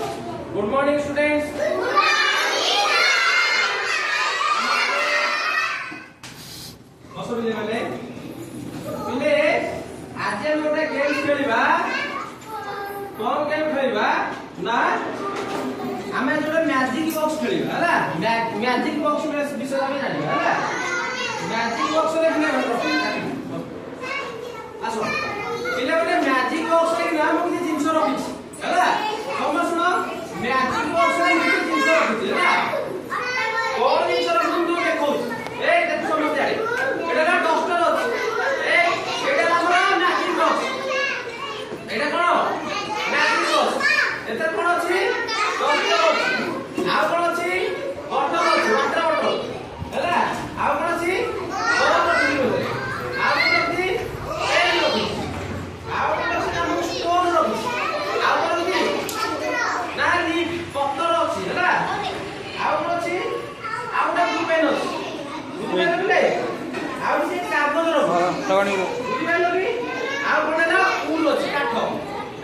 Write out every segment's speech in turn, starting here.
Good morning, students. Good morning. Also, Bile mane. Bile, आज हम गोटे गेम खेलिबा. कौन गेम खेलिबा? ना. हमें जोटे मैजिक बॉक्स खेलिबा, हला? मैजिक बॉक्स में विषय हम जानिबा, हला? मैजिक बॉक्स रे खेले आसो. Bile गोटे मैजिक बॉक्स रे नाम किछि जिंस रखिछि, हला? हम सुनो मैजिक बॉक्स रे किछि जिंस रखिछि, हला? कोन जिंस रखिछि तू देखौ. ए देख समझ आड़ी. एटा डस्टर अछि. ए एटा हमर मैजिक बॉक्स. एटा कोन? Magic box. एते कोन अछि? डस्टर अछि. आ कोन अछि? बॉटल अछि, वाटर बॉटल. हला? आ कोन अछि? बॉटल अछि. आ कोन अछि? पेन अछि. आ कोन अछि ना स्टोन अछि. आ कोन अछि? ना लीफ पत्तर अछि, हला? आ कोन अछि? आ कोन ब्लू पेन अछि. ब्लू पेन बोले आ से कागज रो लगानी रो बुझिबा लगी आ कोन ना उल अछि काठ,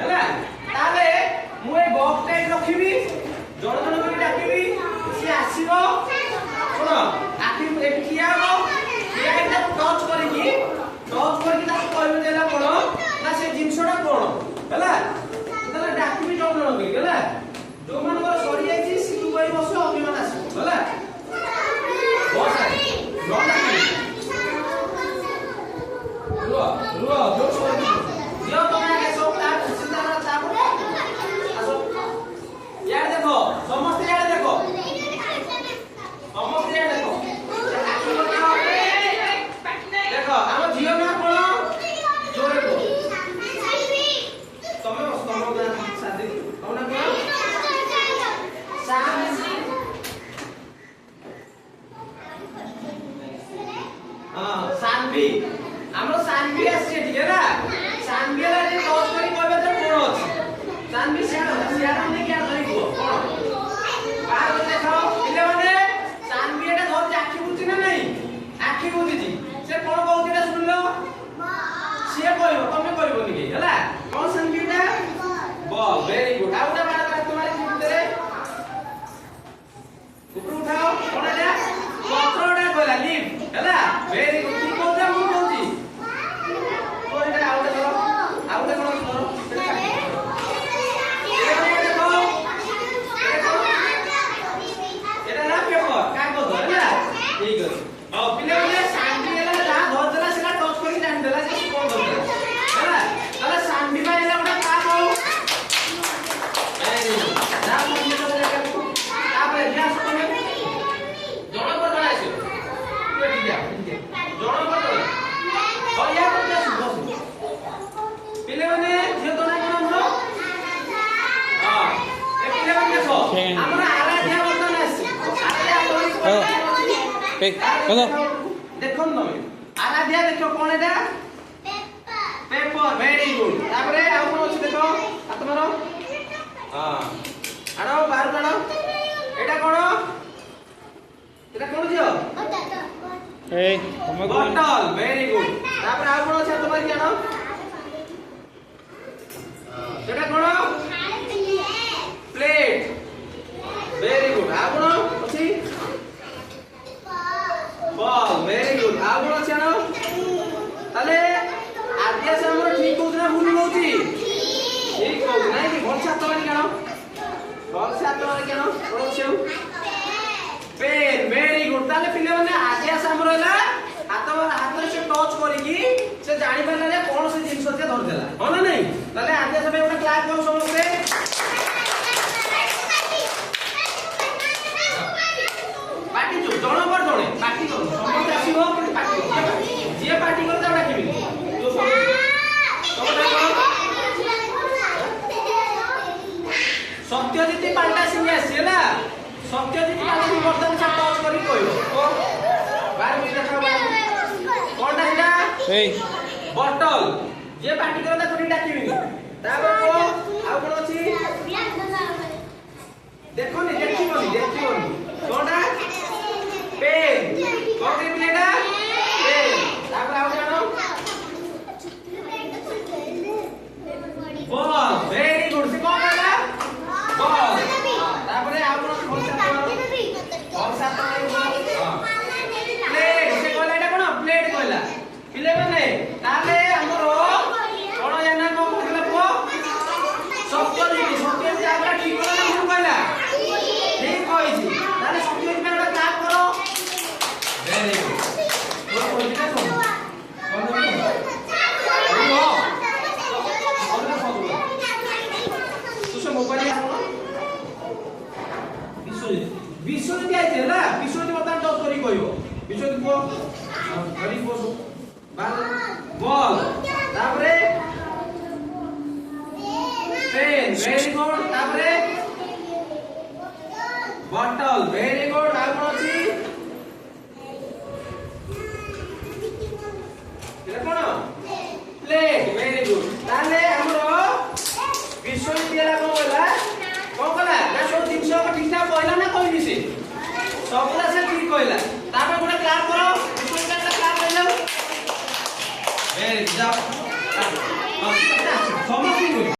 हला? ताले मु ए बॉक्स टाइप रखिबी जण जण କରି डाकिबी से आसीबो सुनो आखि एठी किया हो किया एटा टच करकी ता कहबे देला कोन ना से जिंसडा कोन, हला? ताले डाकिबी जण जण কৰি, हला? जो मानकर सरी जाईची सिटु কৰি बस अभिमान आसी, हला? बस आइ नो डाकिबी रुआ जो सरी दियो तमे आगे सब ता सीधा ता आसो यार देखो समस्त यार देखो समस्त यार देखो देखो हम जियो में कोन जोरे को तमे तम ना शादी कोन कोन शादी हां शादी हमरो शादी आसी ठीक है ना शादी ला जे टॉस करी कहबे त कोन अछि शादी सियारा ने क्या धरिबो कोन बाहर देखो इले माने शादी एटा धर आखी बुझी ना नहीं आखी बुझी से कोन कहउतिरा सुनलो से कहबो तमे कहबोनी के हला कोन शादी एटा बॉल वेरी गुड आउटा मार कर तुम्हारे भितरे ऊपर उठाओ कोन एटा पत्रोडा कहला लीफ हला वेरी गुड की कहउता मु कहउती कोन एटा आउटा करो आउटा करो ठीक है और पिले पिले शांति एला जा धर देला सेला टच करी जान देला जे कोन धर देला हैला ताले शांति बा एला उडा का हो ए जा मुझे तो लेके तापर ध्यान से तमे जण पर जण आइছো तू ठीक है जण पर जण और या पर जा बस पिले माने जे तो ना कोन हमरो हां ए पिले माने देखो हमरा आराध्या बर्तन आसी आराध्या बोलो देखो न आराध्या देखो कोन एटा पेपर वेरी गुड तापरे आ कोन अछि देखो हाथ मारो हां आरो बाहर काढो एटा कोन जियो ए हम बॉटल वेरी गुड तापरे आ कोन अछि हाथ मार के आनो एटा कोन प्लेट वेरी गुड आ कोन अछि बॉल वेरी गुड आ कोन अछि आनो ताले आद्या से हमर ठीक होत ना भूल होती ठीक होत नाही कि भल छात मारी केनो भल छात मारी केनो कोन छेउ पेन वेरी गुड ताले पिले माने आद्या से हमर होला हाथ से टच करिकी से जानि पाला जे कोन से जिंस से धर देला हो ना नहीं ताले आद्या से ओटा क्लास करो समझते पार्टी जो जण पर जणे पार्टी करो समस्त आसीबो पार्टी करो जे पार्टी करो ता डाकिबी तो सत्यजित पाल्टा सिंह आसीला सत्यजित पाल्टा सिंह बर्तन से टच करी कहयो ओ बाहर भी देखा बाहर कोनटा हिला ए बॉटल जे पार्टी करो ता कोनी डाकिबी तापर को आ कोन अछि देखोनी देखिबोनी कोनटा पेन कोन प्लेटा पेन तापर आउ जानो बॉल वेरी गुड से कोन होला बॉल ମୋବାଇଲ ବିଶ୍ୱଜିତ ବିଶ୍ୱଜିତ ଆଇছে ହେଲା ବିଶ୍ୱଜିତ ବର୍ତ୍ତମାନ ଟଚ୍ କରି କହିବ ବିଶ୍ୱଜିତ କୁହ ଧରି କୁହ ବଲ ତାପରେ पेन वेरी गुड तापरे बॉटल वेरी गुड आ कोन अछि एला कोन प्लेट वेरी गुड ताले हमरो विश्वविद्यालय को बोला कोन कला ना सब जिंस को ठीक ठाक कहला ना कहनी से सबला से ठीक कहला तापर गोटे क्लास करो विश्वविद्यालय क्लास कर जाओ वेरी जाओ समझ